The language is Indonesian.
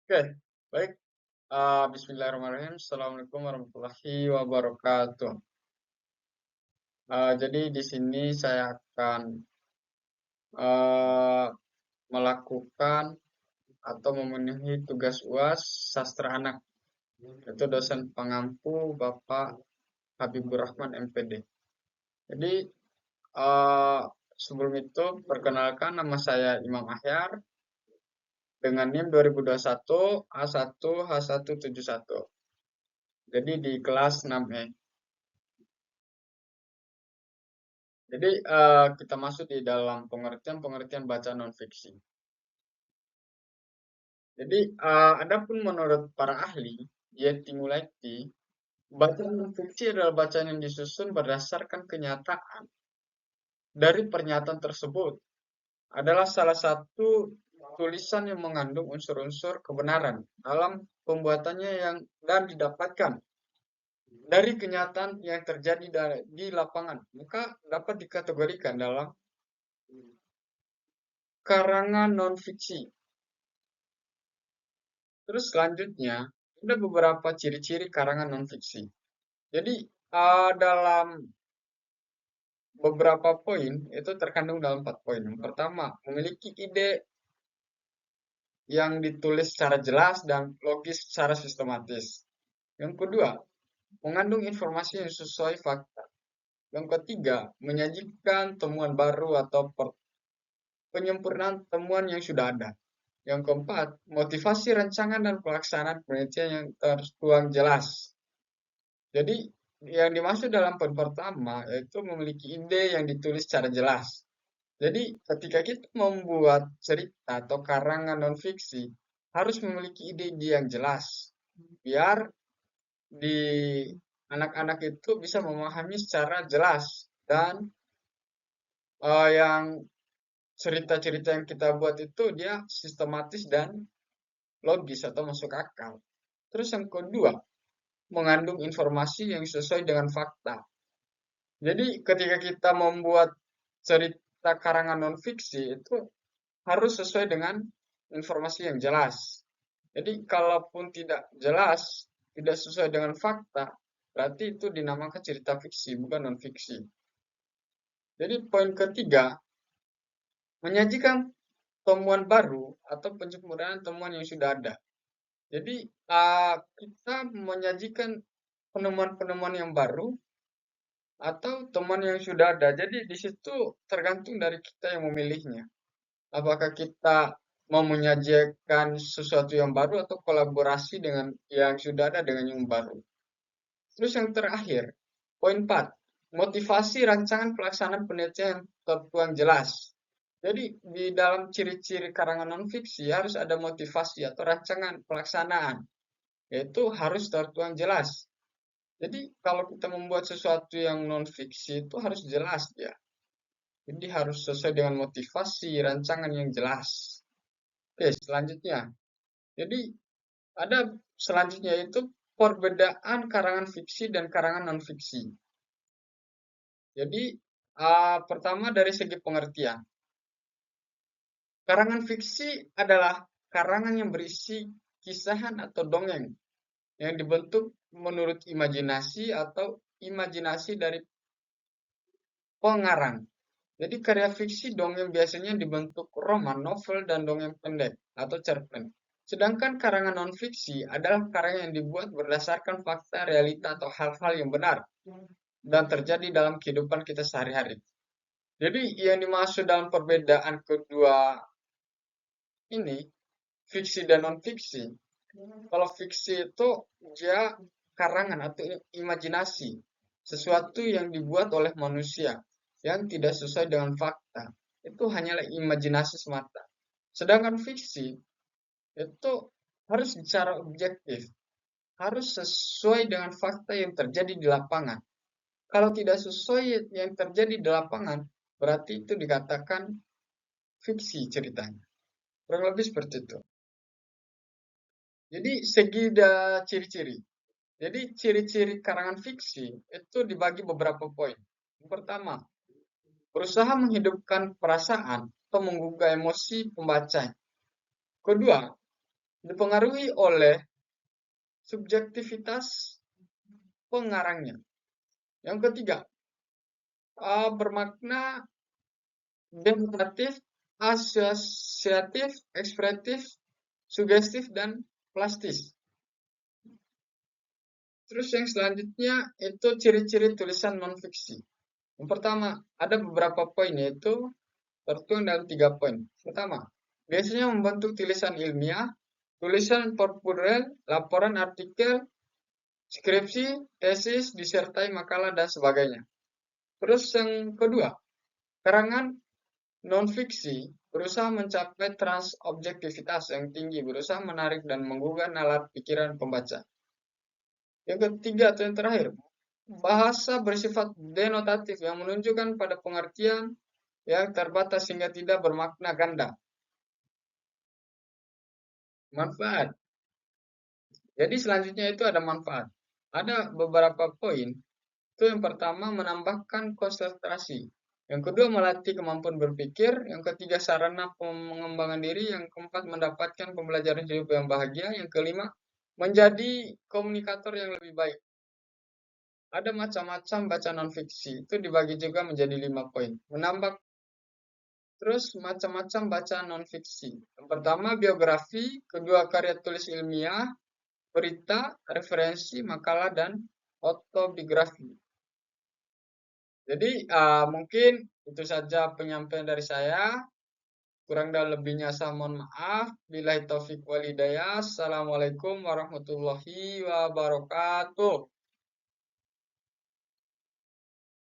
Oke, baik. Bismillahirrahmanirrahim. Assalamualaikum warahmatullahi wabarakatuh. Jadi di sini saya akan eh, melakukan atau memenuhi tugas UAS sastra anak, yaitu dosen pengampu Bapak Habibur Rahman MPD. Jadi eh, sebelum itu perkenalkan, nama saya Imam Ahyar dengan NIM 2021 A1 H171. Jadi di kelas 6E. Jadi kita masuk di dalam pengertian-pengertian baca non-fiksi. Jadi adapun menurut para ahli, yaitu Ngulaiti, bacaan non-fiksi adalah bacaan yang disusun berdasarkan kenyataan dari pernyataan tersebut. Adalah salah satu tulisan yang mengandung unsur-unsur kebenaran dalam pembuatannya yang dan didapatkan dari kenyataan yang terjadi di lapangan, maka dapat dikategorikan dalam karangan non-fiksi. Terus selanjutnya, ada beberapa ciri-ciri karangan non-fiksi. Jadi, dalam beberapa poin, itu terkandung dalam 4 poin. Yang pertama, memiliki ide yang ditulis secara jelas dan logis secara sistematis. Yang kedua, mengandung informasi yang sesuai fakta. Yang ketiga, menyajikan temuan baru atau penyempurnaan temuan yang sudah ada. Yang keempat, motivasi rancangan dan pelaksanaan penelitian yang tertuang jelas. Jadi yang dimaksud dalam poin pertama yaitu memiliki ide yang ditulis secara jelas. Jadi ketika kita membuat cerita atau karangan non-fiksi harus memiliki ide-ide yang jelas biar di anak-anak itu bisa memahami secara jelas dan yang cerita-cerita yang kita buat itu dia sistematis dan logis atau masuk akal. Terus yang kedua, mengandung informasi yang sesuai dengan fakta. Jadi ketika kita membuat cerita karangan non-fiksi itu harus sesuai dengan informasi yang jelas. Jadi kalaupun tidak jelas, tidak sesuai dengan fakta, berarti itu dinamakan cerita fiksi, bukan non-fiksi. Jadi poin ketiga, menyajikan temuan baru atau penyempurnaan temuan yang sudah ada. Jadi kita menyajikan penemuan-penemuan yang baru atau temuan yang sudah ada. Jadi di situ tergantung dari kita yang memilihnya. Apakah kita mau menyajikan sesuatu yang baru atau kolaborasi dengan yang sudah ada dengan yang baru. Terus yang terakhir, poin 4, motivasi rancangan pelaksanaan penelitian yang tertuang jelas. Jadi di dalam ciri-ciri karangan non-fiksi harus ada motivasi atau rancangan pelaksanaan, yaitu harus tertuang jelas. Jadi kalau kita membuat sesuatu yang non-fiksi itu harus jelas ya. Jadi harus sesuai dengan motivasi, rancangan yang jelas. Oke, selanjutnya. Jadi ada selanjutnya itu perbedaan karangan fiksi dan karangan non-fiksi. Jadi pertama dari segi pengertian. Karangan fiksi adalah karangan yang berisi kisahan atau dongeng yang dibentuk menurut imajinasi atau imajinasi dari pengarang. Jadi karya fiksi dongeng biasanya dibentuk roman, novel, dan dongeng pendek atau cerpen. Sedangkan karangan non-fiksi adalah karangan yang dibuat berdasarkan fakta, realita, atau hal-hal yang benar dan terjadi dalam kehidupan kita sehari-hari. Jadi yang dimaksud dalam perbedaan kedua ini, fiksi dan non-fiksi. Kalau fiksi itu dia karangan atau imajinasi, sesuatu yang dibuat oleh manusia yang tidak sesuai dengan fakta. Itu hanyalah imajinasi semata. Sedangkan fiksi itu harus secara objektif, harus sesuai dengan fakta yang terjadi di lapangan. Kalau tidak sesuai yang terjadi di lapangan, berarti itu dikatakan fiksi ceritanya. Kurang lebih seperti itu. Jadi segi ciri-ciri. Jadi ciri-ciri karangan fiksi itu dibagi beberapa poin. Yang pertama, berusaha menghidupkan perasaan atau menggugah emosi pembaca. Kedua, dipengaruhi oleh subjektivitas pengarangnya. Yang ketiga, bermakna denotatif, asosiatif, ekspresif, sugestif, dan plastis. Terus yang selanjutnya itu ciri-ciri tulisan non-fiksi. Yang pertama, ada beberapa poin yaitu tertuang dalam 3 poin. Pertama, biasanya membentuk tulisan ilmiah, tulisan populer, laporan artikel, skripsi, tesis, disertai makalah, dan sebagainya. Terus yang kedua, karangan non-fiksi berusaha mencapai transobjektivitas yang tinggi, berusaha menarik dan menggugah nalar pikiran pembaca. Yang ketiga atau yang terakhir, bahasa bersifat denotatif yang menunjukkan pada pengertian yang terbatas sehingga tidak bermakna ganda. Manfaat. Jadi selanjutnya itu ada manfaat. Ada beberapa poin. Itu yang pertama menambahkan konsentrasi. Yang kedua melatih kemampuan berpikir. Yang ketiga sarana pengembangan diri. Yang keempat mendapatkan pembelajaran hidup yang bahagia. Yang kelima menjadi komunikator yang lebih baik. Ada macam-macam baca non-fiksi. Itu dibagi juga menjadi 5 poin. Menambah terus macam-macam baca non-fiksi. Yang pertama biografi, kedua karya tulis ilmiah, berita, referensi, makalah, dan autobiografi. Jadi mungkin itu saja penyampaian dari saya. Kurang dan lebihnya saya mohon maaf. Billahi taufik walhidayah. Assalamualaikum warahmatullahi wabarakatuh.